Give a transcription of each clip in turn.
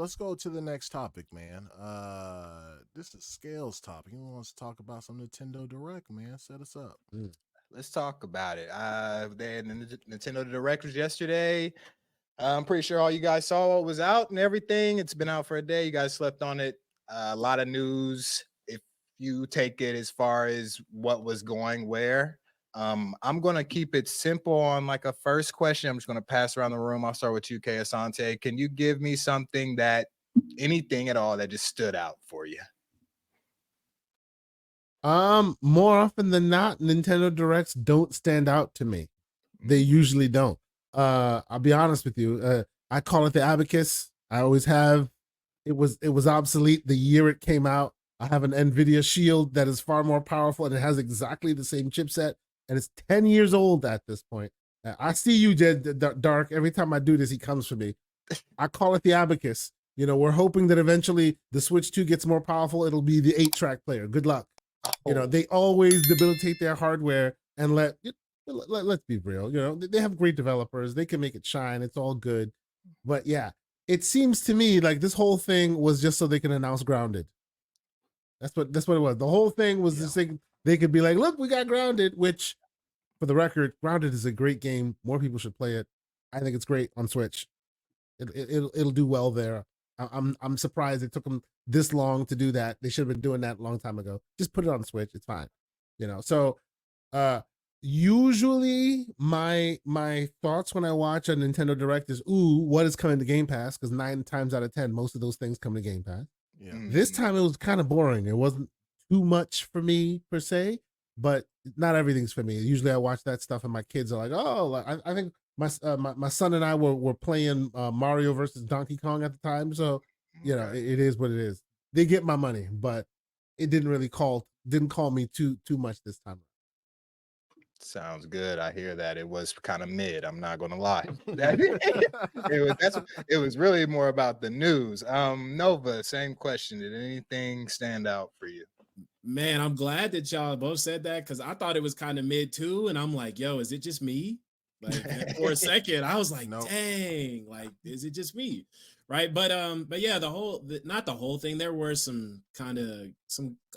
let's go to the next topic, man. This is Scales topic. He wants to talk about some Nintendo Direct, man. Set us up. Let's talk about it. They had Nintendo Direct was yesterday. I'm pretty sure all you guys saw what was out and everything. It's been out for a day. You guys slept on it. A lot of news. If you take it as far as what was going where, I'm gonna keep it simple on like a first question. I'm just gonna pass around the room. I'll start with you, K. Asante. Can you give me something that anything at all that just stood out for you? More often than not, Nintendo Directs don't stand out to me. They usually don't. I'll be honest with you. I call it the abacus. I always have. It was obsolete the year it came out. I have an NVIDIA Shield that is far more powerful and it has exactly the same chipset, and it's 10 years old at this point. I see you, Dark. Every time I do this, he comes for me. I call it the abacus. You know, we're hoping that eventually the Switch 2 gets more powerful. It'll be the 8-track player. Good luck. You know, they always debilitate their hardware and let's be real. You know, they have great developers. They can make it shine. It's all good. But yeah, it seems to me like this whole thing was just so they can announce Grounded. That's what it was. The whole thing was this thing. They could be like, look, we got Grounded, which for the record, Grounded is a great game. More people should play it. I think it's great on Switch. It'll do well there. I'm surprised it took them this long to do that. They should have been doing that a long time ago. Just put it on Switch. It's fine. You know, so usually my thoughts when I watch a Nintendo Direct is, ooh, what is coming to Game Pass? Because 9 times out of 10, most of those things come to Game Pass. Yeah. This time it was kind of boring. It wasn't too much for me per se, but not everything's for me. Usually I watch that stuff and my kids are like, oh, I think my son and I were playing Mario versus Donkey Kong at the time. So, you know, it is what it is. They get my money, but it didn't call me too much this time. Sounds good. I hear that. It was kind of mid. I'm not gonna lie. It was really more about the news. Nova, same question. Did anything stand out for you? Man, I'm glad that y'all both said that because I thought it was kind of mid too, and I'm like, yo, is it just me? Like for a second, I was like, dang, like, is it just me? Right. But yeah, not the whole thing. There were a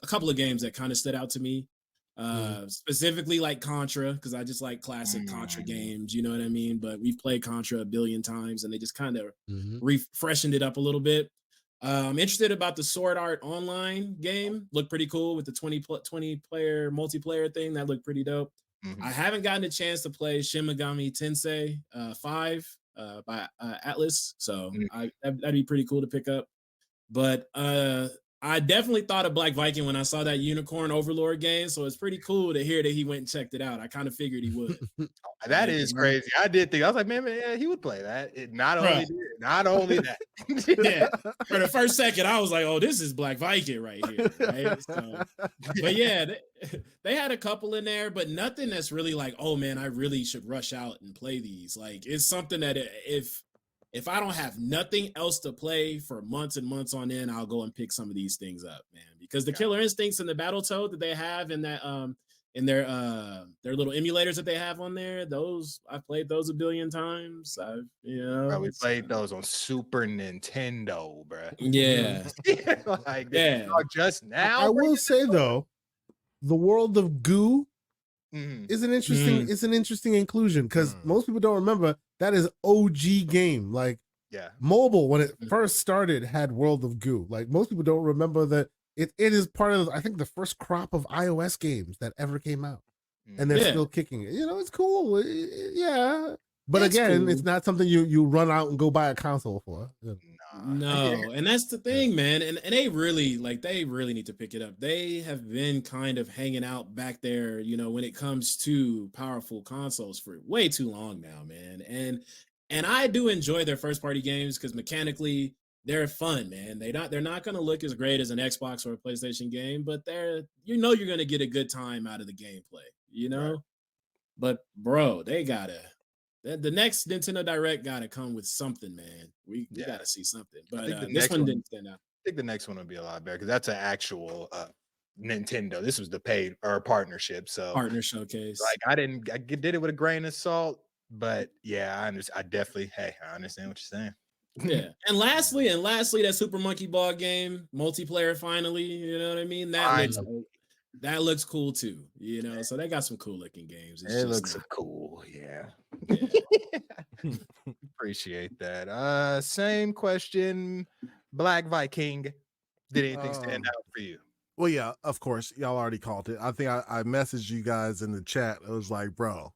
couple of games that kind of stood out to me. Specifically like Contra, because I just like classic Contra games, you know what I mean? But we've played Contra a billion times and they just kind of refreshened it up a little bit. I'm interested about the Sword Art Online game. Looked pretty cool with the 20 player multiplayer thing. That looked pretty dope. I haven't gotten a chance to play Shin Megami Tensei 5 by Atlas, so that'd be pretty cool to pick up. But I definitely thought of Black Viking when I saw that Unicorn Overlord game, so it's pretty cool to hear that he went and checked it out. I kind of figured he would. That is crazy. I did think, I was like, man, yeah, he would play that. Not only that. Yeah. For the first second, I was like, oh, this is Black Viking right here. Right? So, but yeah, they had a couple in there, but nothing that's really like, oh man, I really should rush out and play these. Like, it's something that if I don't have nothing else to play for months and months on end, I'll go and pick some of these things up, man. Because the Killer Instincts and the Battletoad that they have in that in their little emulators that they have on there, those I've played those a billion times. We played those on Super Nintendo, bro. Yeah. Just now. I will say though, the world of goo is an interesting inclusion because most people don't remember that is OG game. Like mobile when it first started had World of Goo. Like most people don't remember that it is part of I think the first crop of iOS games that ever came out, and they're still kicking it. You know, it's cool. But again, it's not something you run out and go buy a console for. No, and that's the thing, man. And they really need to pick it up. They have been kind of hanging out back there, you know, when it comes to powerful consoles for way too long now, man. And I do enjoy their first party games because mechanically they're fun, man. They're not going to look as great as an Xbox or a PlayStation game, but you're going to get a good time out of the gameplay, you know. Right. But bro, the next Nintendo Direct got to come with something, man. We got to see something. But this one didn't stand out. I think the next one will be a lot better because that's an actual Nintendo. This was the paid or partnership. So partner showcase. Like I did it with a grain of salt, but yeah, I understand what you're saying. Yeah. And lastly, that Super Monkey Ball game multiplayer finally, you know what I mean? That looks cool too, you know. So they got some cool looking games. It's It just looks not, cool, yeah. yeah. Appreciate that. Same question. Black Viking. Did anything stand out for you? Well, yeah, of course. Y'all already called it. I think I messaged you guys in the chat. It was like, bro,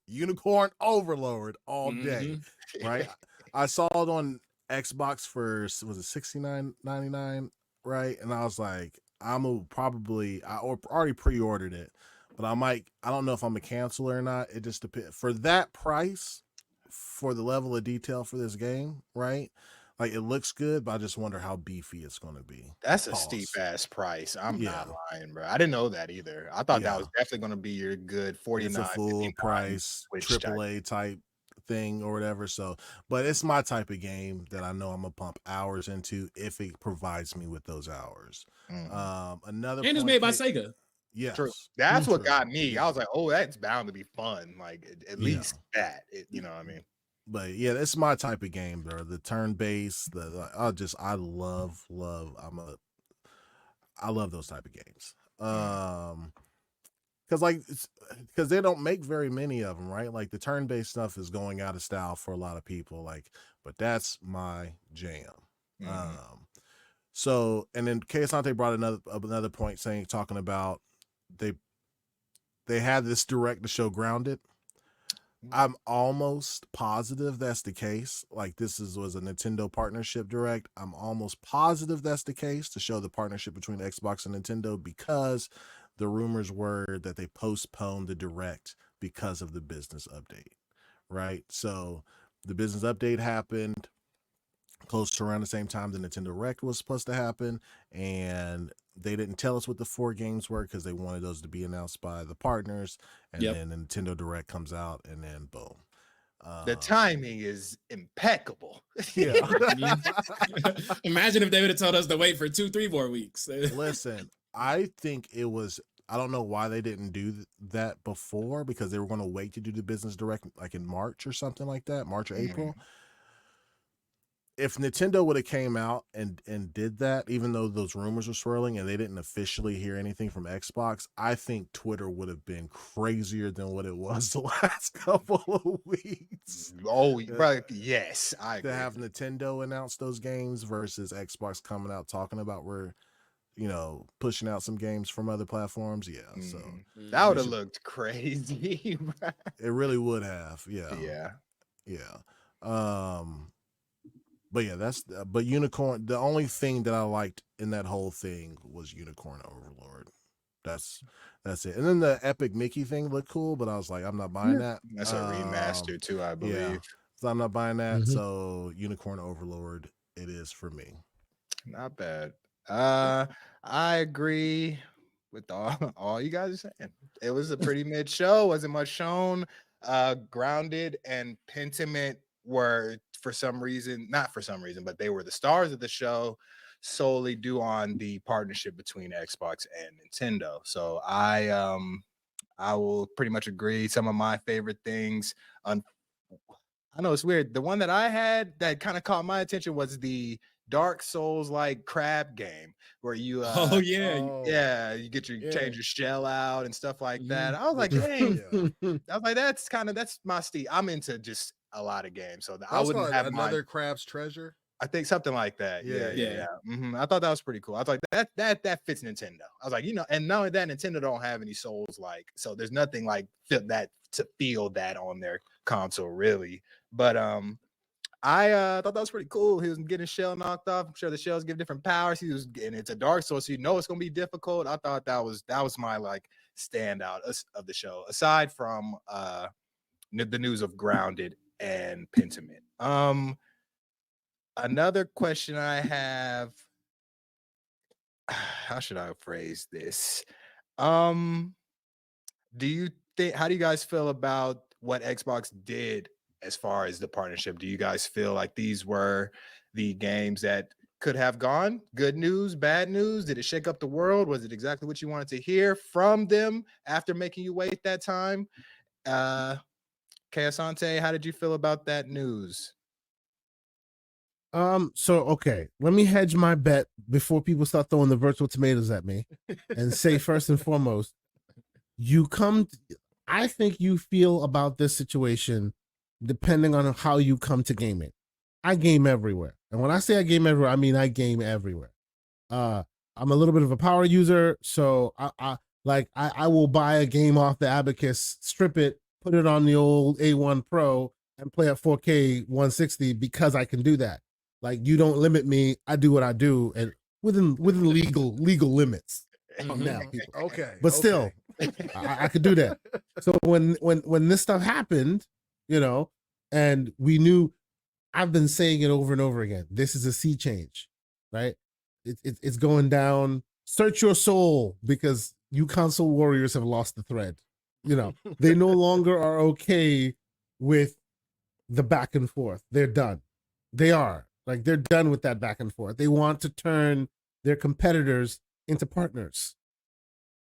Unicorn Overlord all day, right? I saw it on Xbox for, was it $69.99, right? And I was like, I'm a probably, I already pre-ordered it, but I don't know if I'm a canceler or not. It just depends. For that price, for the level of detail for this game, right? Like, it looks good, but I just wonder how beefy it's going to be. That's a steep ass price. I'm not lying, bro. I didn't know that either. I thought that was definitely going to be your good 49. It's a full price AAA type thing or whatever. So, but it's my type of game that I know I'm gonna pump hours into if it provides me with those hours. Another and it's made by Sega. Yes, true. That's what got me. Yeah. I was like, oh, that's bound to be fun. Like at least that, you know what I mean? But yeah, it's my type of game, bro. The turn based, I love those type of games. Because they don't make very many of them, right? Like the turn based stuff is going out of style for a lot of people. Like, but that's my jam. So, and then Asante brought another point talking about they had this direct to show Grounded. I'm almost positive that's the case. Like was a Nintendo partnership direct. I'm almost positive that's the case to show the partnership between Xbox and Nintendo, because the rumors were that they postponed the direct because of the business update, right? So the business update happened close to around the same time the Nintendo Direct was supposed to happen, and they didn't tell us what the 4 games were because they wanted those to be announced by the partners, and then the Nintendo Direct comes out, and then boom. The timing is impeccable. Yeah. Imagine if they would have told us to wait for 2-3 more weeks. Listen, I think it was, I don't know why they didn't do that before, because they were going to wait to do the business direct like in March or something like that, March or April. If Nintendo would have came out and did that, even though those rumors were swirling and they didn't officially hear anything from Xbox, I think Twitter would have been crazier than what it was the last couple of weeks. Oh, right. Yes, I agree. To have Nintendo announce those games versus Xbox coming out talking about pushing out some games from other platforms. Yeah, so that would have looked crazy. It really would have. Yeah. But yeah, but Unicorn. The only thing that I liked in that whole thing was Unicorn Overlord. That's it. And then the Epic Mickey thing looked cool, but I was like, I'm not buying that. That's a remaster too, I believe. Yeah, so I'm not buying that. So Unicorn Overlord, it is for me. Not bad. I agree with all you guys are saying. It was a pretty mid show. Wasn't much shown. Grounded and Pentiment were not for some reason, but they were the stars of the show, solely due on the partnership between Xbox and Nintendo. So I will pretty much agree. Some of my favorite things, I know it's weird. The one that I had that kind of caught my attention was the Dark Souls like crab game where you you get change your shell out and stuff like that. I was like, dang. I was like, that's my Steve. I'm into just a lot of games, so I wouldn't have another Crab's Treasure. I think something like that. Yeah. I thought that was pretty cool. I was like, that fits Nintendo. I was like, and not only that, Nintendo don't have any Souls like, so there's nothing like that to feel that on their console really. But I thought that was pretty cool. He was getting shell knocked off. I'm sure the shells give different powers. And it's a Dark Souls, so it's gonna be difficult. I thought that was my like standout of the show, aside from the news of Grounded and Pentiment. Another question I have, how should I phrase this? How do you guys feel about what Xbox did as far as the partnership? Do you guys feel like these were the games that could have gone? Good news, bad news? Did it shake up the world? Was it exactly what you wanted to hear from them after making you wait that time? Asante, how did you feel about that news? So okay, let me hedge my bet before people start throwing the virtual tomatoes at me, and say first and foremost, I think you feel about this situation depending on how you come to gaming. I game everywhere, and when I say I game everywhere, I mean I game everywhere. I'm a little bit of a power user, so I will buy a game off the Abacus, strip it, put it on the old A1 Pro, and play at 4K 160 because I can do that. Like, you don't limit me. I do what I do, and within legal limits. Now, people. Okay. But still, I could do that. So when this stuff happened, and we knew, I've been saying it over and over again. This is a sea change, right? It's going down. Search your soul, because you console warriors have lost the thread. They no longer are okay with the back and forth. They're done. They are. Like, they're done with that back and forth. They want to turn their competitors into partners.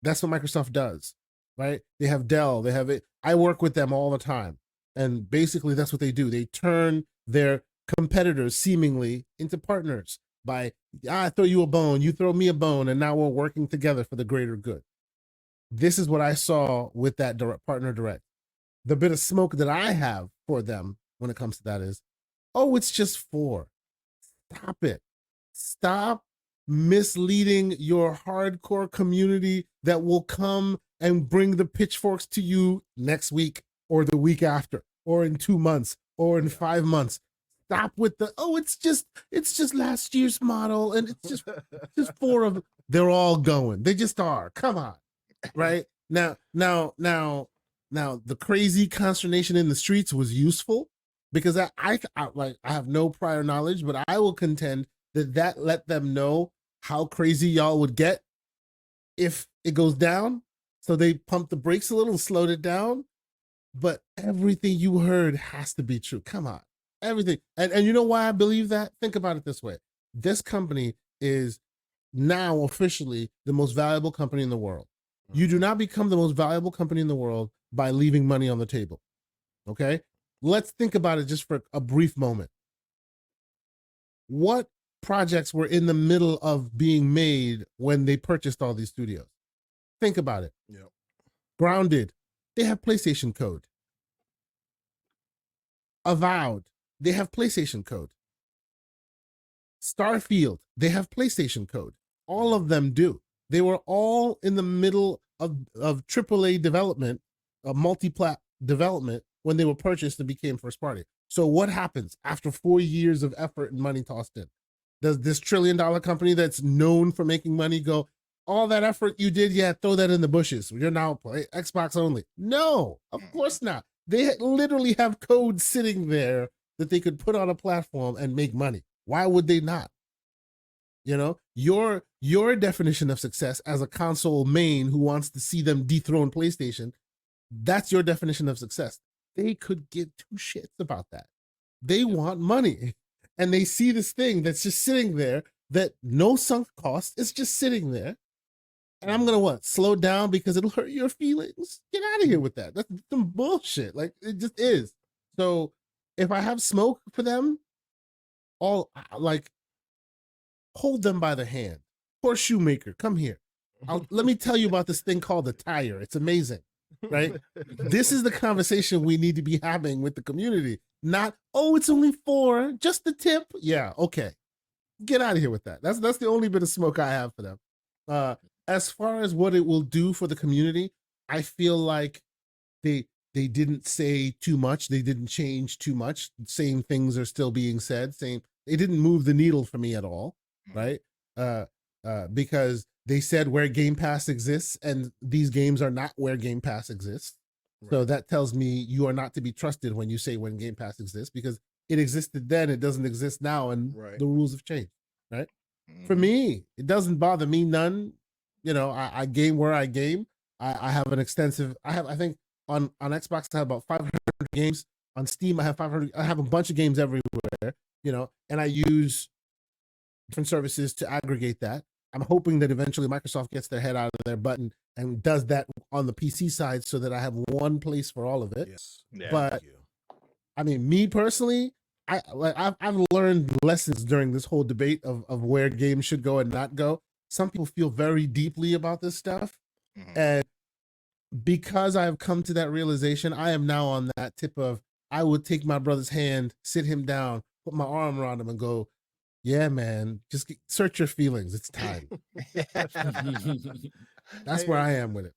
That's what Microsoft does, right? They have Dell. They have it. I work with them all the time. And basically that's what they do. They turn their competitors seemingly into partners by, I throw you a bone, you throw me a bone, and now we're working together for the greater good. This is what I saw with that partner direct. The bit of smoke that I have for them when it comes to that is, oh, it's just 4. Stop it. Stop misleading your hardcore community that will come and bring the pitchforks to you next week or the week after or in 2 months or in 5 months. Stop with the, oh, it's just last year's model and it's just 4 of them. They're all going. They just are. Come on. Right? Now the crazy consternation in the streets was useful, because I have no prior knowledge, but I will contend that let them know how crazy y'all would get if it goes down. So they pumped the brakes a little and slowed it down. But everything you heard has to be true. Come on. Everything. And you know why I believe that? Think about it this way. This company is now officially the most valuable company in the world. You do not become the most valuable company in the world by leaving money on the table. Okay? Let's think about it just for a brief moment. What projects were in the middle of being made when they purchased all these studios? Think about it. Yep. Grounded, they have PlayStation code. Avowed, they have PlayStation code. Starfield, they have PlayStation code. All of them do. They were all in the middle of AAA development, multi-plat development, when they were purchased and became first party. So what happens after 4 years of effort and money tossed in? Does this $1 trillion company that's known for making money go, all that effort you did, yeah, throw that in the bushes. You're now Xbox only. No, of course not. They literally have code sitting there that they could put on a platform and make money. Why would they not? Your definition of success as a console main who wants to see them dethrone PlayStation, that's your definition of success. They could give 2 shits about that. They want money. And they see this thing that's just sitting there that no sunk cost, it's just sitting there. And I'm going to slow down because it'll hurt your feelings? Get out of here with that. That's some bullshit. Like, it just is. So if I have smoke for them, hold them by the hand. Poor shoemaker, come here. Let me tell you about this thing called the tire. It's amazing, right? This is the conversation we need to be having with the community. Not, oh, it's only 4, just the tip. Yeah, okay. Get out of here with that. That's the only bit of smoke I have for them. As far as what it will do for the community, I feel like they didn't say too much. They didn't change too much. Same things are still being said. They didn't move the needle for me at all, right? Because they said where Game Pass exists, and these games are not where Game Pass exists. Right. So that tells me you are not to be trusted when you say when Game Pass exists, because it existed then, it doesn't exist now, and the rules have changed, right? For me, it doesn't bother me none. I game where I game. I have an extensive, I think on Xbox I have about 500 games. On Steam I have 500. I have a bunch of games everywhere, and I use different services to aggregate that. I'm hoping that eventually Microsoft gets their head out of their butt and does that on the PC side so that I have one place for all of it. Yes. Yeah, but I mean, me personally, I've learned learned lessons during this whole debate of where games should go and not go. Some people feel very deeply about this stuff. And because I've come to that realization, I am now on that tip of, I would take my brother's hand, sit him down, put my arm around him and go, yeah, man, just search your feelings. It's time. That's where I am with it.